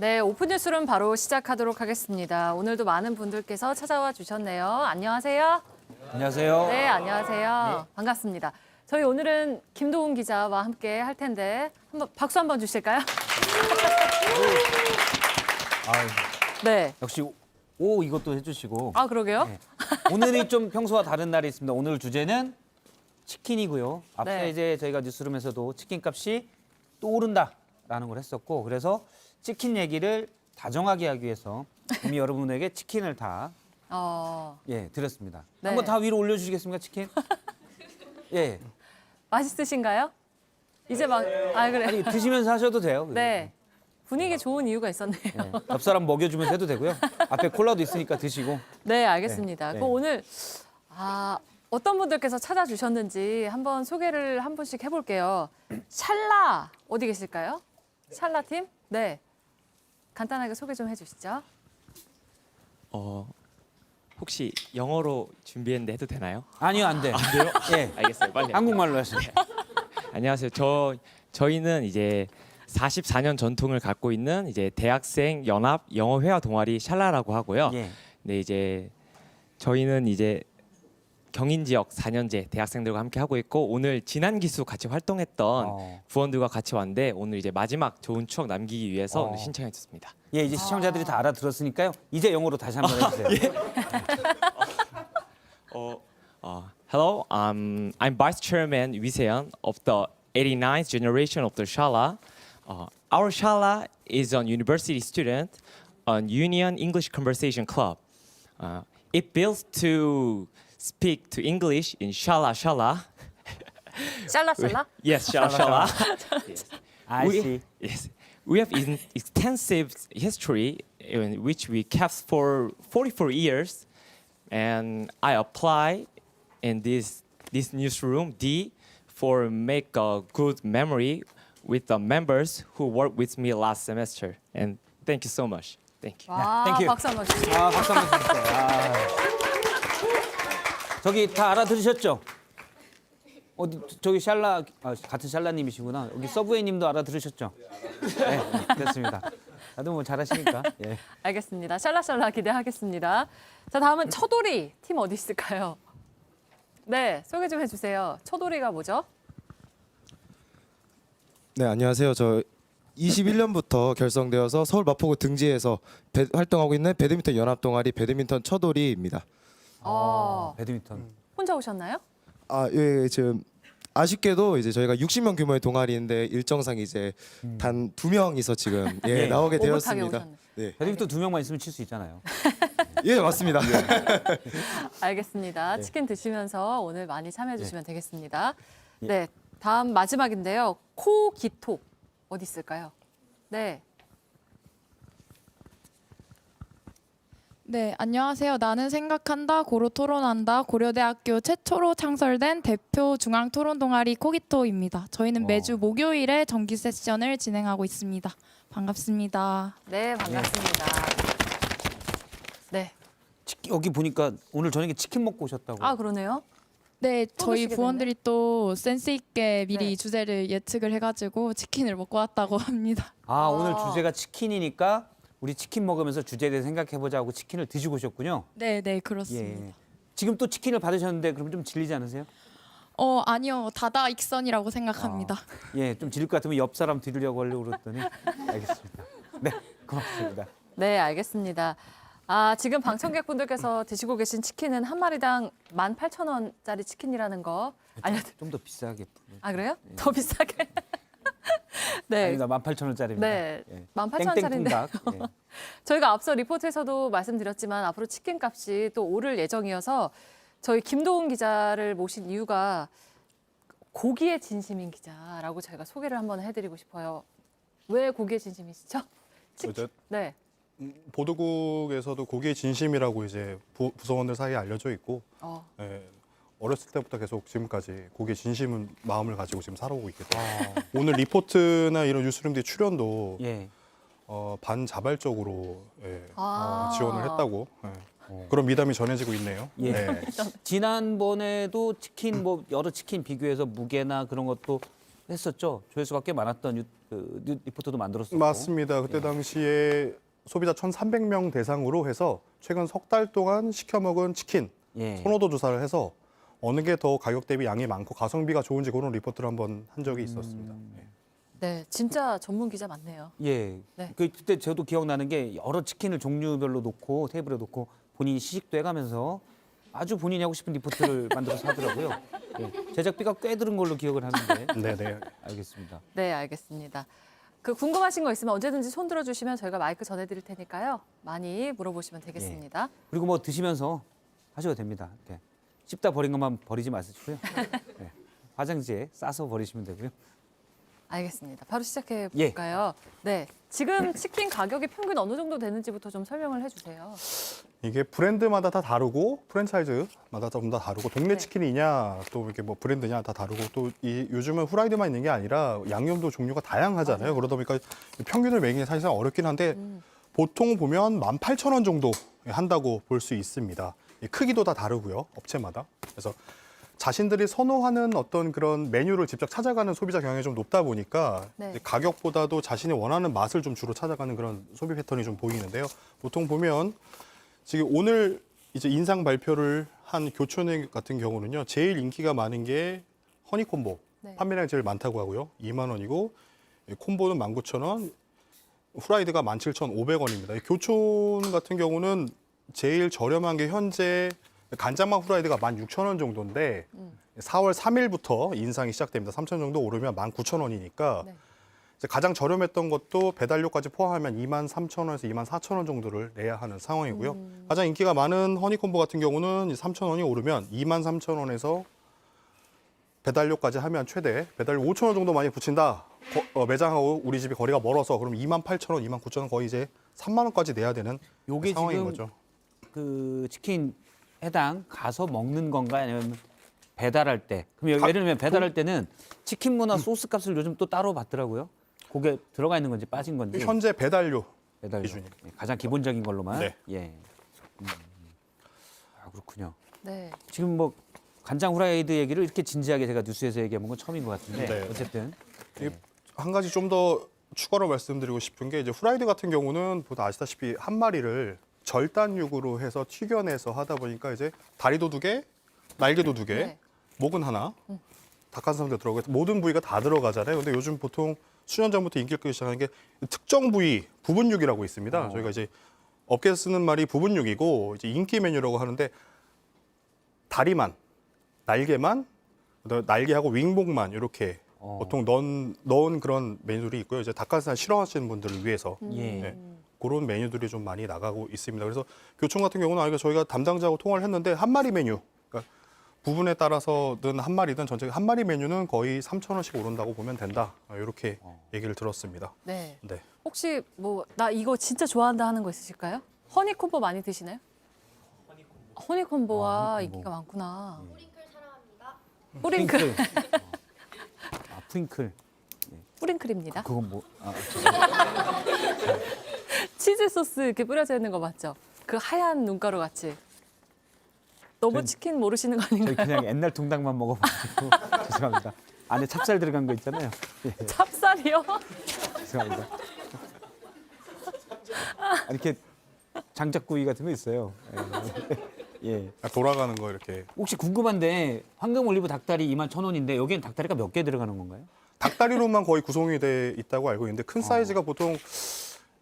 네, 오픈 뉴스룸 바로 시작하도록 하겠습니다. 오늘도 많은 분들께서 찾아와 주셨네요. 안녕하세요. 안녕하세요. 네, 안녕하세요. 반갑습니다. 저희 오늘은 김도훈 기자와 함께 할 텐데 한번 박수 한번 주실까요? 아유, 네. 역시 오 이것도 해주시고. 아, 그러게요. 네. 오늘이 좀 평소와 다른 날이 있습니다. 오늘 주제는 치킨이고요. 앞서 네. 이제 저희가 뉴스룸에서도 치킨 값이 또 오른다라는 걸 했었고, 그래서 치킨 얘기를 다정하게 하기 위해서 이미 여러분에게 치킨을 다 드렸습니다. 네. 한번 다 위로 올려주시겠습니까, 치킨? 예. 맛있으신가요? 이제 막, 그래. 아니 드시면서 하셔도 돼요. 네. 분위기 좋은 이유가 있었네요. 네. 옆 사람 먹여주면서 해도 되고요. 앞에 콜라도 있으니까 드시고. 네, 알겠습니다. 네. 그럼 오늘 어떤 분들께서 찾아주셨는지 한번 소개를 한 분씩 해볼게요. 샬라 어디 계실까요? 샬라 팀? 네. 간단하게 소개 좀 해주시죠. 혹시 영어로 준비했는데 해도 되나요? 아니요, 안 돼. 안 돼요? 예. 알겠어요. 빨리. 한국말로 하시죠. 안녕하세요. 저희는 이제 44년 전통을 갖고 있는 이제 대학생 연합 영어 회화 동아리 샬라라고 하고요. 예. 네, 이제 저희는 이제 경인 지역 4년제 대학생들과 함께 하고 있고 오늘 지난 기수 같이 활동했던 부원들과 같이 왔는데 오늘 이제 마지막 좋은 추억 남기기 위해서 오늘 신청해줬습니다. 예, 이제 시청자들이 다 알아들었으니까요. 이제 영어로 다시 한번 해주세요. Hello, I'm Vice Chairman Wee Se-yeon of the 89th generation of the Shala. Our Shala is a university student on Union English Conversation Club. It builds to speak to English in Shala Shala. 샬라 샬라? Yes, Shala Shala. Yes. I see. Yes. We have an extensive history in which we kept for 44 years, and I apply in this newsroom D for make a good memory with the members who worked with me last semester. And thank you so much. Thank you. 와, thank you. 박수 한번 주시죠. 박수 한번 주세요. 저기 다 알아들으셨죠? 어디 저기 샬라 같은 샬라님이시구나. 여기 서브웨이님도 알아들으셨죠? 네, 됐습니다. 다들 뭐 잘하시니까. 예. 알겠습니다. 샬라 샬라 기대하겠습니다. 자, 다음은 처돌이 팀 어디 있을까요? 네, 소개 좀 해주세요. 처돌이가 뭐죠? 네, 안녕하세요. 저 21년부터 결성되어서 서울 마포구 등지에서 활동하고 있는 배드민턴 연합 동아리 배드민턴 처돌이입니다. 배드민턴. 혼자 오셨나요? 예, 지금 아쉽게도 이제 저희가 60명 규모의 동아리인데 일정상 이제 단 2명이서 지금 예. 나오게 오붓하게 되었습니다. 오셨네. 네. 배드민턴 2명만 있으면 칠 수 있잖아요. 예, 맞습니다. 알겠습니다. 치킨 드시면서 오늘 많이 참여해 주시면 되겠습니다. 네, 다음 마지막인데요. 코기톡 어디 있을까요? 네. 네, 안녕하세요. 나는 생각한다, 고로 토론한다. 고려대학교 최초로 창설된 대표 중앙 토론 동아리 코기토입니다. 저희는 매주 목요일에 정기 세션을 진행하고 있습니다. 반갑습니다. 네, 반갑습니다. 네. 여기 보니까 오늘 저녁에 치킨 먹고 오셨다고. 아, 그러네요. 네, 저희 드시게 부원들이 또 센스 있게 미리 네. 주제를 예측을 해가지고 치킨을 먹고 왔다고 합니다. 오늘 주제가 치킨이니까 우리 치킨 먹으면서 주제에 대해 생각해보자 하고 치킨을 드시고 오셨군요. 네, 네, 그렇습니다. 예. 지금 또 치킨을 받으셨는데 그럼 좀 질리지 않으세요? 아니요, 다다익선이라고 생각합니다. 예, 좀 질릴 것 같으면 옆 사람 드리려고 하려고 그랬더니 알겠습니다. 네, 고맙습니다. 네, 알겠습니다. 지금 방청객분들께서 드시고 계신 치킨은 한 마리당 18,000원짜리 치킨이라는 거 알려드릴게요. 좀 더 비싸게. 아, 그래요? 더 비싸게? 네. 아니다, 18,000원짜리입니다. 네, 예. 18,000원짜리인데 땡땡통닭. 예. 저희가 앞서 리포트에서도 말씀드렸지만 앞으로 치킨 값이 또 오를 예정이어서 저희 김도훈 기자를 모신 이유가 고기의 진심인 기자라고 저희가 소개를 한번 해드리고 싶어요. 왜 고기의 진심이시죠? 그죠? 네. 보도국에서도 고기의 진심이라고 이제 부서원들 사이에 알려져 있고 예, 어렸을 때부터 계속 지금까지 고기의 진심은 마음을 가지고 지금 살아오고 있기 때문에 오늘 리포트나 이런 뉴스룸들의 출연도 예. 반자발적으로 지원을 아. 했다고 그런 미담이 전해지고 있네요. 예. 네. 지난번에도 치킨 뭐 여러 치킨 비교해서 무게나 그런 것도 했었죠. 조회수가 꽤 많았던 리포터도 만들었었고. 맞습니다. 그때 예. 당시에 소비자 1,300명 대상으로 해서 최근 석 달 동안 시켜 먹은 치킨 예. 선호도 조사를 해서 어느 게 더 가격 대비 양이 많고 가성비가 좋은지 그런 리포트를 한번 한 적이 있었습니다. 예. 네, 진짜 전문 기자 맞네요. 예. 네. 그때 저도 기억나는 게 여러 치킨을 종류별로 놓고 테이블에 놓고 본인이 시식도 해가면서 아주 본인이 하고 싶은 리포트를 만들어서 하더라고요. 예. 제작비가 꽤 들은 걸로 기억을 하는데. 네네. 알겠습니다. 네, 알겠습니다. 그 궁금하신 거 있으면 언제든지 손 들어주시면 저희가 마이크 전해드릴 테니까요. 많이 물어보시면 되겠습니다. 그리고 뭐 드시면서 하셔도 됩니다. 이렇게 씹다 버린 것만 버리지 마시고요. 예. 화장지에 싸서 버리시면 되고요. 알겠습니다. 바로 시작해 예. 볼까요? 네, 지금 치킨 가격이 평균 어느 정도 되는지부터 좀 설명을 해주세요. 이게 브랜드마다 다 다르고 프랜차이즈마다 좀 다 다르고 동네 네. 치킨이냐 또 이렇게 뭐 브랜드냐 다 다르고 또 이 요즘은 후라이드만 있는 게 아니라 양념도 종류가 다양하잖아요. 그러다 보니까 평균을 매기는 사실상 어렵긴 한데 보통 보면 18,000원 정도 한다고 볼 수 있습니다. 이 크기도 다 다르고요. 업체마다. 그래서 자신들이 선호하는 어떤 그런 메뉴를 직접 찾아가는 소비자 경향이 좀 높다 보니까 네. 이제 가격보다도 자신이 원하는 맛을 좀 주로 찾아가는 그런 소비 패턴이 좀 보이는데요. 보통 보면 지금 오늘 이제 인상 발표를 한 교촌회 같은 경우는요. 제일 인기가 많은 게 허니콤보. 네. 판매량이 제일 많다고 하고요. 2만 원이고 콤보는 19,000원, 후라이드가 17,500원입니다. 교촌 같은 경우는 제일 저렴한 게 현재 간장맛 후라이드가 16,000원 정도인데 4월 3일부터 인상이 시작됩니다. 3,000원 정도 오르면 19,000원이니까 네. 이제 가장 저렴했던 것도 배달료까지 포함하면 23,000원에서 24,000원 정도를 내야 하는 상황이고요. 가장 인기가 많은 허니콤보 같은 경우는 3,000원이 오르면 23,000원에서 배달료까지 하면 최대 배달료 5,000원 정도 많이 붙인다. 매장하고 우리 집이 거리가 멀어서 그럼 28,000원, 29,000원 거의 이제 3만 원까지 내야 되는 요게 상황인 지금 거죠. 그 치킨 해당 가서 먹는 건가 아니면 배달할 때? 그럼 예를 들면 배달할 때는 치킨 무나 소스 값을 요즘 또 따로 받더라고요. 그게 들어가 있는 건지 빠진 건지. 현재 배달료 배달료. 기준이. 예, 가장 기본적인 걸로만. 네. 예. 아 그렇군요. 네. 지금 뭐 간장 후라이드 얘기를 이렇게 진지하게 제가 뉴스에서 얘기해본 건 처음인 것 같은데 네. 어쨌든 이게 한 가지 좀 더 추가로 말씀드리고 싶은 게 이제 후라이드 같은 경우는 보다 아시다시피 한 마리를 절단육으로 해서 튀겨내서 하다 보니까 이제 다리도 2개, 날개도 2개, 네. 목은 하나, 닭가슴살도 들어가고 모든 부위가 다 들어가잖아요. 근데 요즘 보통 수년 전부터 인기를 끌기 시작하는 게 특정 부위 부분육이라고 있습니다. 저희가 이제 업계에서 쓰는 말이 부분육이고 이제 인기 메뉴라고 하는데 다리만, 날개만, 그다음에 날개하고 윙복만 이렇게 보통 넣은 그런 메뉴들이 있고요. 이제 닭가슴살 싫어하시는 분들을 위해서 예. 네, 그런 메뉴들이 좀 많이 나가고 있습니다. 그래서 교촌 같은 경우는 저희가 담당자하고 통화를 했는데 한 마리 메뉴, 그러니까 부분에 따라서든 한 마리든 전체 한 마리 메뉴는 거의 3,000원씩 오른다고 보면 된다. 이렇게 얘기를 들었습니다. 네. 네. 혹시 뭐 나 이거 진짜 좋아한다 하는 거 있으실까요? 허니콤보 많이 드시나요? 허니콤보와 허니콤보. 인기가 많구나. 뿌링클 사랑합니다. 뿌링클. 아 프링클. 뿌링클입니다. 그건 뭐? 아, 치즈 소스 이렇게 뿌려져 있는 거 맞죠? 그 하얀 눈가루 같이. 너무 저희- 치킨 모르시는 거 저희 아닌가요? 그냥 옛날 통닭만 먹어가지고 죄송합니다. 안에 찹쌀 들어간 거 있잖아요. 예, 찹쌀이요? 죄송합니다. 아, 이렇게 장작구이 같은 거 있어요. 예. 돌아가는 거 이렇게 혹시 궁금한데 황금 올리브 닭다리 21,000원인데 여기엔 닭다리가 몇 개 들어가는 건가요? 닭다리로만 거의 구성이 돼 있다고 알고 있는데 큰 사이즈가 보통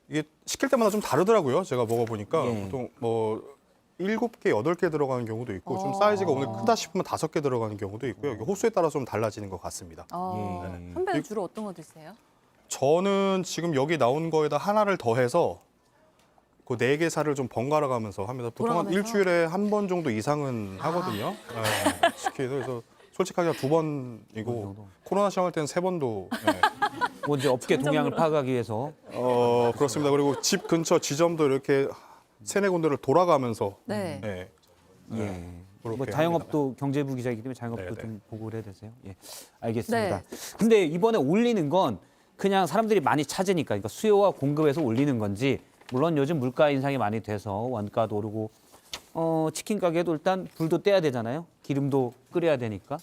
이게 시킬 때마다 좀 다르더라고요. 제가 먹어보니까 예. 보통 뭐 7개, 8개 들어가는 경우도 있고 좀 사이즈가 오늘 크다 싶으면 5개 들어가는 경우도 있고요. 이게 호수에 따라 좀 달라지는 것 같습니다. 예. 선배는 주로 어떤 거 드세요? 저는 지금 여기 나온 거에다 하나를 더해서 그 4개 살을 좀 번갈아 가면서 합니다. 보통 한 돌아가면서? 일주일에 한 번 정도 이상은 하거든요. 네, 시키도 그래서 솔직하게 2번이고 정도? 코로나 시작할 때는 3번도. 네. 뭐 이제 업계 동향을 파악하기 위해서 그렇습니다. 그리고 집 근처 지점도 이렇게 3-4군데를 돌아가면서 네. 네. 예. 그렇게 뭐 자영업도 경제부 기자이기 때문에 자영업도 네, 좀 보고를 해야 되세요. 예. 알겠습니다. 네. 근데 이번에 올리는 건 그냥 사람들이 많이 찾으니까 그러니까 수요와 공급에서 올리는 건지 물론 요즘 물가 인상이 많이 돼서 원가도 오르고 치킨 가게도 일단 불도 떼야 되잖아요. 기름도 끓여야 되니까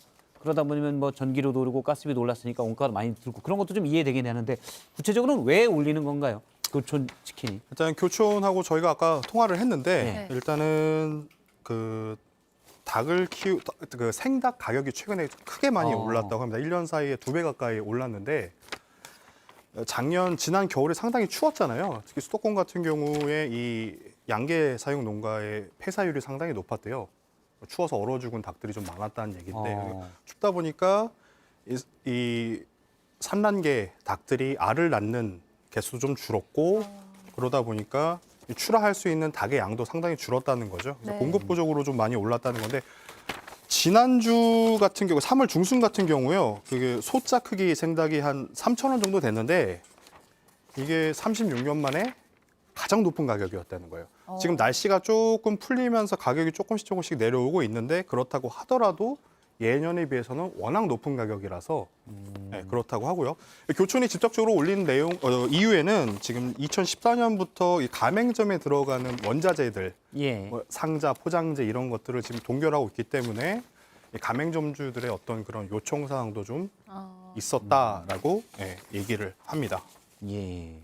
그러다 보면 뭐 전기료도 오르고 가스비도 올랐으니까 원가가 많이 들고 그런 것도 좀 이해되긴 하는데 구체적으로는 왜 올리는 건가요? 교촌 치킨이. 일단 교촌하고 저희가 아까 통화를 했는데 네. 일단은 그 그 생닭 가격이 최근에 크게 많이 올랐다고 합니다. 1년 사이에 2배 가까이 올랐는데 지난 겨울에 상당히 추웠잖아요. 특히 수도권 같은 경우에 이 양계 사육 농가의 폐사율이 상당히 높았대요. 추워서 얼어 죽은 닭들이 좀 많았다는 얘기인데 춥다 보니까 이 산란계 닭들이 알을 낳는 개수도 좀 줄었고 그러다 보니까 출하할 수 있는 닭의 양도 상당히 줄었다는 거죠. 그래서 네. 공급 부족으로 좀 많이 올랐다는 건데 지난주 같은 경우 3월 중순 같은 경우요. 그게 소자 크기 생닭이 한 3,000원 정도 됐는데 이게 36년 만에 가장 높은 가격이었다는 거예요. 지금 날씨가 조금 풀리면서 가격이 조금씩 내려오고 있는데 그렇다고 하더라도 예년에 비해서는 워낙 높은 가격이라서 네, 그렇다고 하고요. 교촌이 직접적으로 올린 이유에는 지금 2014년부터 이 가맹점에 들어가는 원자재들, 예. 뭐 상자, 포장재 이런 것들을 지금 동결하고 있기 때문에 이 가맹점주들의 어떤 그런 요청 사항도 좀 있었다라고 얘기를 합니다. 예.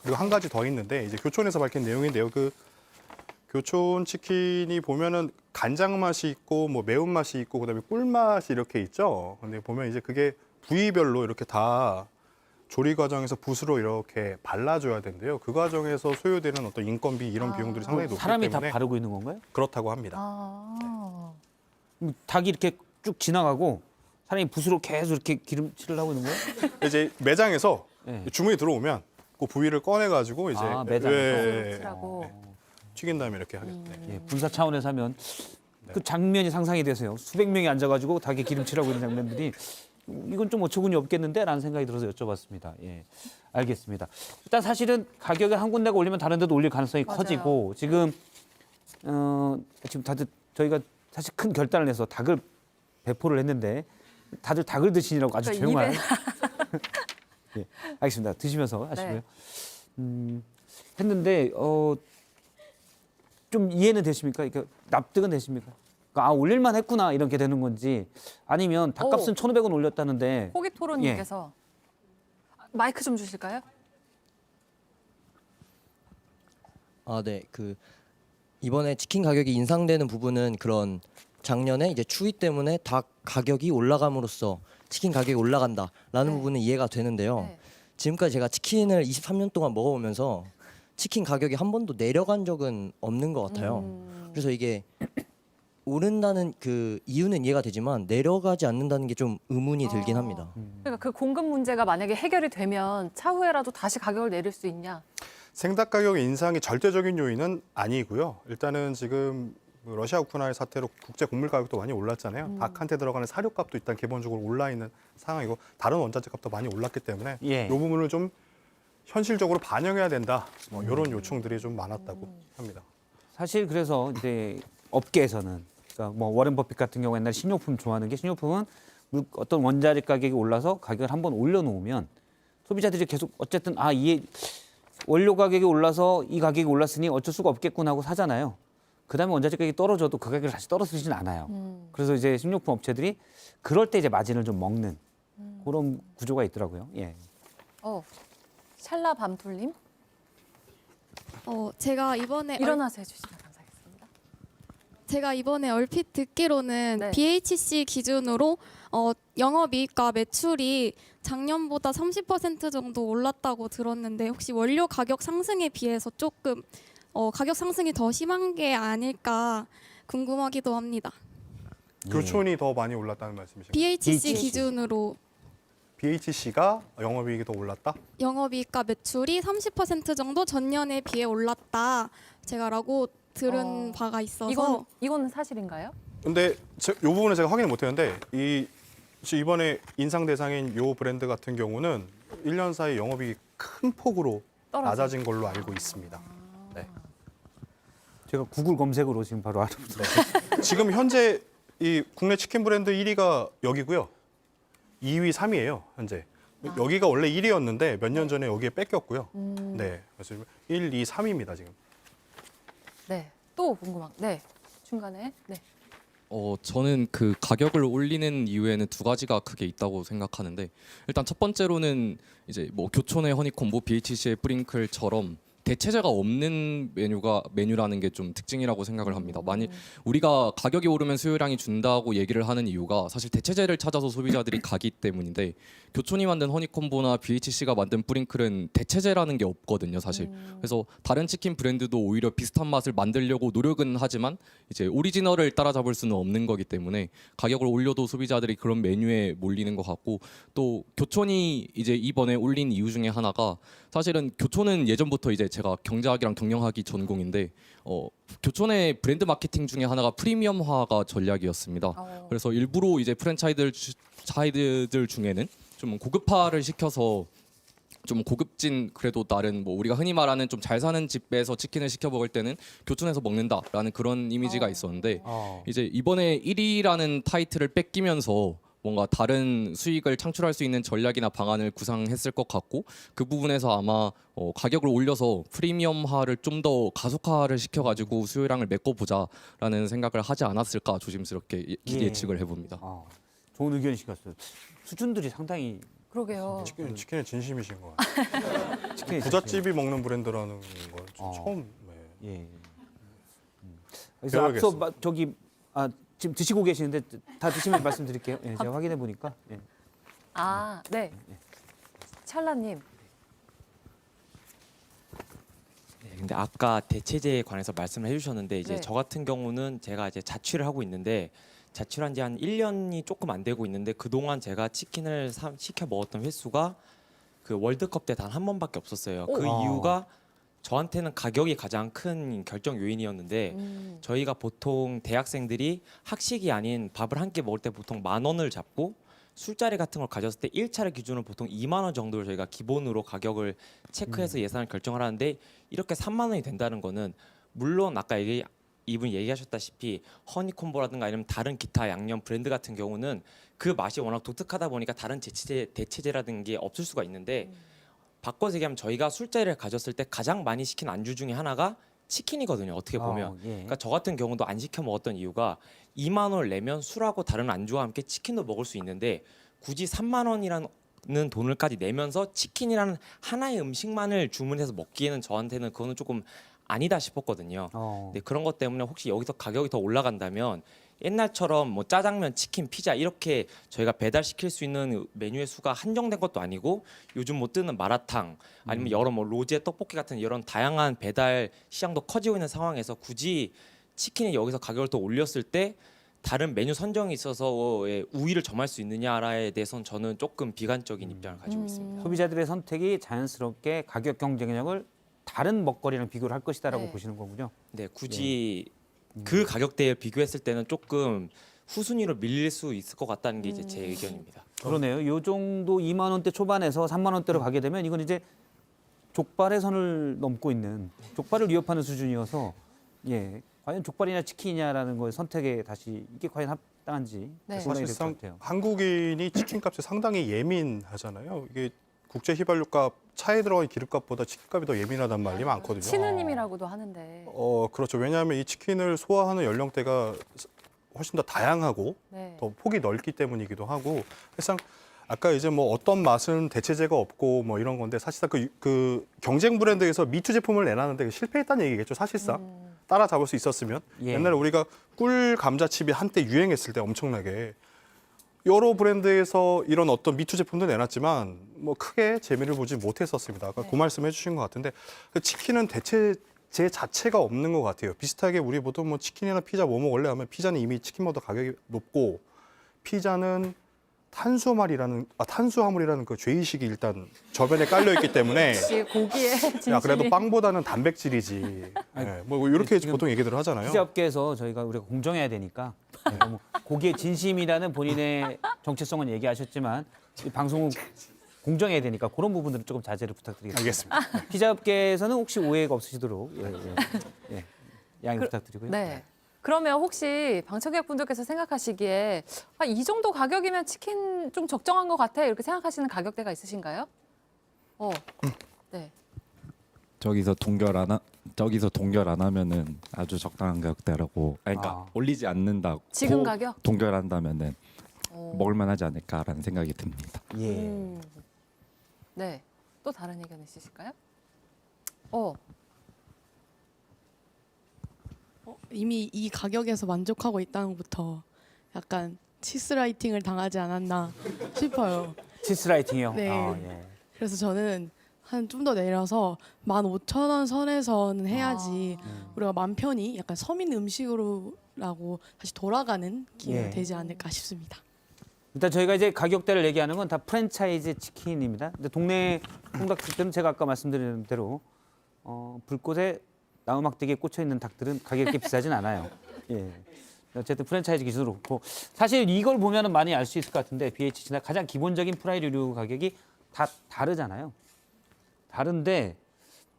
그리고 한 가지 더 있는데 이제 교촌에서 밝힌 내용인데요. 그 교촌 치킨이 보면은 간장 맛이 있고 뭐 매운 맛이 있고 그다음에 꿀 맛이 이렇게 있죠. 근데 보면 이제 그게 부위별로 이렇게 다 조리 과정에서 붓으로 이렇게 발라줘야 된대요. 그 과정에서 소요되는 어떤 인건비 이런 비용들이 상당히 높기 사람이 때문에 다 바르고 있는 건가요? 그렇다고 합니다. 닭이 이렇게 쭉 지나가고 사람이 붓으로 계속 이렇게 기름칠을 하고 있는 거예요? 이제 매장에서 네. 주문이 들어오면 그 부위를 꺼내가지고 이제 매장에서? 칠하고. 튀긴 다음에 이렇게 하겠습니다. 예, 분사 차원에서 하면 그 장면이 상상이 되세요. 수백 명이 앉아가지고 닭에 기름칠하고 있는 장면들이 이건 좀 어처구니 없겠는데라는 생각이 들어서 여쭤봤습니다. 예, 알겠습니다. 일단 사실은 가격을 한 군데가 올리면 다른 데도 올릴 가능성이 맞아요. 커지고 지금 지금 다들 저희가 사실 큰 결단을 해서 닭을 배포를 했는데 다들 닭을 드시느라고 아주 그러니까 조용한. 예, 알겠습니다. 드시면서 하시고요. 네. 했는데 좀 이해는 되십니까? 그러니까 납득은 되십니까? 그러니까 올릴만 했구나 이렇게 되는 건지 아니면 닭값은 1,500원 올렸다는데 호기 토론님께서 마이크 좀 주실까요? 아, 네. 이번에 치킨 가격이 인상되는 부분은 그런 작년에 이제 추위 때문에 닭 가격이 올라감으로써 치킨 가격이 올라간다라는 네. 부분은 이해가 되는데요. 네. 지금까지 제가 치킨을 23년 동안 먹어오면서 치킨 가격이 한 번도 내려간 적은 없는 것 같아요. 그래서 이게 오른다는 그 이유는 이해가 되지만 내려가지 않는다는 게 좀 의문이 들긴 합니다. 그러니까 그 공급 문제가 만약에 해결이 되면 차후에라도 다시 가격을 내릴 수 있냐? 생닭 가격 인상이 절대적인 요인은 아니고요. 일단은 지금 러시아 우크라이나 사태로 국제 곡물 가격도 많이 올랐잖아요. 닭한테 들어가는 사료값도 일단 기본적으로 올라 있는 상황이고 다른 원자재 값도 많이 올랐기 때문에 예. 이 부분을 좀 현실적으로 반영해야 된다. 뭐 이런 요청들이 좀 많았다고 합니다. 사실 그래서 이제 업계에서는 그러니까 뭐 워렌 버핏 같은 경우 옛날 식료품 좋아하는 게 식료품은 어떤 원자재 가격이 올라서 가격을 한번 올려놓으면 소비자들이 계속 어쨌든 이게 원료 가격이 올라서 이 가격이 올랐으니 어쩔 수가 없겠구나 하고 사잖아요. 그다음에 원자재 가격이 떨어져도 그 가격을 다시 떨어뜨리진 않아요. 그래서 이제 식료품 업체들이 그럴 때 이제 마진을 좀 먹는 그런 구조가 있더라고요. 예. 샬라 밤톨님 제가 이번에 일어나서 해주시면 감사하겠습니다. 제가 이번에 얼핏 듣기로는 네. BHC 기준으로 영업이익과 매출이 작년보다 30% 정도 올랐다고 들었는데 혹시 원료 가격 상승에 비해서 조금 가격 상승이 더 심한 게 아닐까 궁금하기도 합니다. 교촌이 더 많이 올랐다는 말씀이신가요? BHC 기준으로 BHC가 영업이익이 더 올랐다? 영업이익과 매출이 30% 정도 전년에 비해 올랐다. 제가라고 들은 바가 있어서 이거는 사실인가요? 근데 이 부분은 제가 확인을 못했는데 이번에 인상 대상인 이 브랜드 같은 경우는 1년 사이 영업이익이 큰 폭으로 낮아진 걸로 알고 있습니다. 네. 제가 구글 검색으로 지금 바로 알아보죠. 지금 현재 이 국내 치킨 브랜드 1위가 여기고요. 2위, 3위예요, 현재. 여기가 원래 1위였는데 몇 년 전에 여기에 뺏겼고요. 네. 그래서 1, 2, 3위입니다, 지금. 네. 또 궁금한. 네. 중간에. 네. 저는 그 가격을 올리는 이유에는 두 가지가 크게 있다고 생각하는데, 일단 첫 번째로는 이제 뭐 교촌의 허니콤보, BHC의 프링클처럼 대체제가 없는 메뉴라는 게 좀 특징이라고 생각을 합니다. 만일 우리가 가격이 오르면 수요량이 준다고 얘기를 하는 이유가 사실 대체제를 찾아서 소비자들이 가기 때문인데, 교촌이 만든 허니콤보나 BHC가 만든 프링클은 대체제라는 게 없거든요, 사실. 그래서 다른 치킨 브랜드도 오히려 비슷한 맛을 만들려고 노력은 하지만 이제 오리지널을 따라잡을 수는 없는 거기 때문에 가격을 올려도 소비자들이 그런 메뉴에 몰리는 것 같고, 또 교촌이 이제 이번에 올린 이유 중에 하나가, 사실은 교촌은 예전부터 이제 제가 경제학이랑 경영학이 전공인데 교촌의 브랜드 마케팅 중에 하나가 프리미엄화가 전략이었습니다. 그래서 일부러 이제 프랜차이즈들 중에는 좀 고급화를 시켜서 좀 고급진, 그래도 다른 뭐 우리가 흔히 말하는 좀 잘 사는 집에서 치킨을 시켜 먹을 때는 교촌에서 먹는다라는 그런 이미지가 있었는데, 이제 이번에 1위라는 타이틀을 뺏기면서 뭔가 다른 수익을 창출할 수 있는 전략이나 방안을 구상했을 것 같고, 그 부분에서 아마 가격을 올려서 프리미엄화를 좀 더 가속화를 시켜가지고 수요량을 메꿔보자라는 생각을 하지 않았을까 조심스럽게 예측을 해봅니다. 좋은 의견이신 것 같습니다. 수준들이 상당히 그러게요. 치킨에 진심이신 것 같아요. 부잣집이 먹는 브랜드라는 걸 처음. 네. 예. 그래서 앞서 지금 드시고 계시는데 다 드시면 말씀드릴게요. 예, 제가 확인해 보니까. 예. 네. 찰라님. 네, 근데 아까 대체제에 관해서 말씀을 해주셨는데, 이제 네. 저 같은 경우는 제가 이제 자취를 하고 있는데, 자취한 지 한 1년이 조금 안 되고 있는데, 그동안 제가 치킨을 시켜 먹었던 횟수가 그 월드컵 때 단 한 번밖에 없었어요. 그 이유가 저한테는 가격이 가장 큰 결정 요인이었는데, 저희가 보통 대학생들이 학식이 아닌 밥을 한 끼 먹을 때 보통 10,000원을 잡고, 술자리 같은 걸 가졌을 때 1차를 기준으로 보통 2만 원 정도를 저희가 기본으로 가격을 체크해서 예산을 결정을 하는데, 이렇게 3만 원이 된다는 거는, 물론 아까 이분이 얘기하셨다시피 허니콤보라든가 아니면 다른 기타 양념 브랜드 같은 경우는 그 맛이 워낙 독특하다 보니까 다른 대체제라는 게 없을 수가 있는데, 바꿔서 얘기하면 저희가 술자리를 가졌을 때 가장 많이 시킨 안주 중에 하나가 치킨이거든요, 어떻게 보면. 예. 그러니까 저 같은 경우도 안 시켜 먹었던 이유가 2만 원을 내면 술하고 다른 안주와 함께 치킨도 먹을 수 있는데, 굳이 3만 원이라는 돈을까지 내면서 치킨이라는 하나의 음식만을 주문해서 먹기에는 저한테는 그거는 조금 아니다 싶었거든요. 근데 그런 것 때문에 혹시 여기서 가격이 더 올라간다면 옛날처럼 뭐 짜장면, 치킨, 피자 이렇게 저희가 배달시킬 수 있는 메뉴의 수가 한정된 것도 아니고, 요즘 뭐 뜨는 마라탕 아니면 여러 뭐 로제 떡볶이 같은 이런 다양한 배달 시장도 커지고 있는 상황에서 굳이 치킨이 여기서 가격을 더 올렸을 때 다른 메뉴 선정에 있어서의 우위를 점할 수 있느냐에 대해서는 저는 조금 비관적인 입장을 가지고 있습니다. 소비자들의 선택이 자연스럽게 가격 경쟁력을 다른 먹거리랑 비교를 할 것이다라고 네. 보시는 거군요. 네, 굳이 그 가격대에 비교했을 때는 조금 후순위로 밀릴 수 있을 것 같다는 게 이제 제 의견입니다. 그러네요. 요 정도 2만 원대 초반에서 3만 원대로 가게 되면 이건 이제 족발의 선을 넘고 있는, 족발을 위협하는 수준이어서, 예, 과연 족발이냐 치킨이냐라는 거의 선택에 다시 이게 과연 합당한지 네. 생각이 될 것 사실상 같아요. 한국인이 치킨값에 상당히 예민하잖아요. 이게 국제 휘발유값, 차에 들어간 기름값보다 치킨값이 더 예민하단 말이 많거든요. 치느님이라고도 하는데. 그렇죠. 왜냐하면 이 치킨을 소화하는 연령대가 훨씬 더 다양하고 네. 더 폭이 넓기 때문이기도 하고, 사실상 아까 이제 뭐 어떤 맛은 대체제가 없고 뭐 이런 건데, 사실상 그 경쟁 브랜드에서 미투 제품을 내놨는데 실패했다는 얘기겠죠. 사실상 따라잡을 수 있었으면. 예. 옛날에 우리가 꿀 감자칩이 한때 유행했을 때 엄청나게 여러 브랜드에서 이런 어떤 미투 제품도 내놨지만 뭐 크게 재미를 보지 못했었습니다. 아까 네. 그 말씀 해주신 것 같은데, 그 치킨은 대체제 자체가 없는 것 같아요. 비슷하게 우리 보통 뭐 치킨이나 피자 뭐 먹을래 하면, 피자는 이미 치킨보다 가격이 높고, 피자는 탄수화물이라는 그 죄의식이 일단 저변에 깔려 있기 때문에 역시 고기에 진심이. 야, 그래도 빵보다는 단백질이지. 네, 뭐 이렇게 지금 보통 얘기들 하잖아요. 피자 업계에서 우리가 공정해야 되니까 너무 고기의 진심이라는 본인의 정체성은 얘기하셨지만 이 방송은 공정해야 되니까 그런 부분들은 조금 자제를 부탁드리겠습니다. 알겠습니다. 피자 업계에서는 혹시 오해가 없으시도록 양해 부탁드리고요. 네. 그러면 혹시 방청객 분들께서 생각하시기에 이 정도 가격이면 치킨 좀 적정한 것 같아 이렇게 생각하시는 가격대가 있으신가요? 네. 저기서 동결 안 하면은 아주 적당한 가격대라고. 아니, 그러니까 올리지 않는다. 지금 가격? 동결한다면은 어. 먹을만하지 않을까라는 생각이 듭니다. 예. 네. 또 다른 의견 있으실까요? 이미 이 가격에서 만족하고 있다는 것부터 약간 치스라이팅을 당하지 않았나 싶어요. 치스라이팅이요. 네. 예. 그래서 저는 한 좀 더 내려서 15,000원 선에서는 해야지 우리가 맘 편히 약간 서민 음식으로라고 다시 돌아가는 기회가 예. 되지 않을까 싶습니다. 일단 저희가 이제 가격대를 얘기하는 건 다 프랜차이즈 치킨입니다. 근데 동네 통닭집들은 제가 아까 말씀드린 대로 불꽃에 나무막대기에 꽂혀 있는 닭들은 가격이 그렇게 비싸진 않아요. 예. 어쨌든 프랜차이즈 기준으로 그렇고 사실 이걸 보면은 많이 알 수 있을 것 같은데 BHC나 가장 기본적인 프라이류류 가격이 다 다르잖아요. 다른데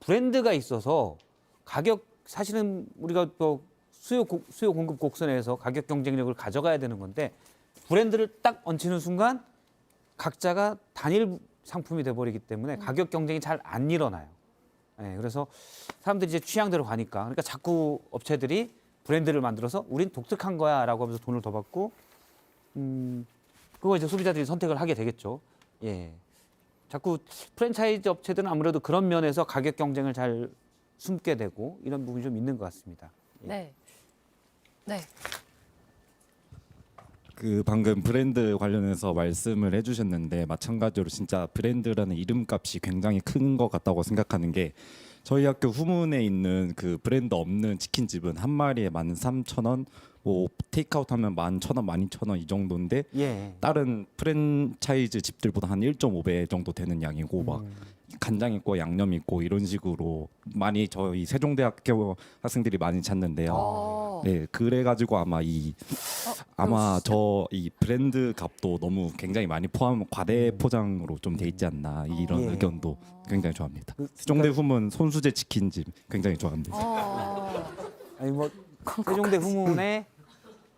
브랜드가 있어서 가격 사실은 우리가 또 수요 공급 곡선에서 가격 경쟁력을 가져가야 되는 건데 브랜드를 딱 얹히는 순간 각자가 단일 상품이 돼버리기 때문에 가격 경쟁이 잘 안 일어나요. 예, 그래서 사람들이 이제 취향대로 가니까 그러니까 자꾸 업체들이 브랜드를 만들어서 우린 독특한 거야라고 하면서 돈을 더 받고 그거 이제 소비자들이 선택을 하게 되겠죠. 예. 자꾸 프랜차이즈 업체들은 아무래도 그런 면에서 가격 경쟁을 잘 숨게 되고 이런 부분이 좀 있는 것 같습니다. 예. 네. 네. 그 방금 브랜드 관련해서 말씀을 해주셨는데 마찬가지로 진짜 브랜드라는 이름값이 굉장히 큰 것 같다고 생각하는 게 저희 학교 후문에 있는 그 브랜드 없는 치킨집은 한 마리에 13,000원, 뭐 테이크아웃 하면 11,000원, 12,000원 이 정도인데 예. 다른 프랜차이즈 집들보다 한 1.5배 정도 되는 양이고 막 간장 있고 양념 있고 이런 식으로 많이 저희 세종대학교 학생들이 많이 찾는데요. 네, 그래가지고 아마 저 이 브랜드 값도 너무 굉장히 많이 과대 포장으로 좀 돼 있지 않나 이런 예. 의견도 굉장히 좋아합니다. 세종대 후문 손수제 치킨집 굉장히 좋아합니다. 아니 뭐 세종대 후문에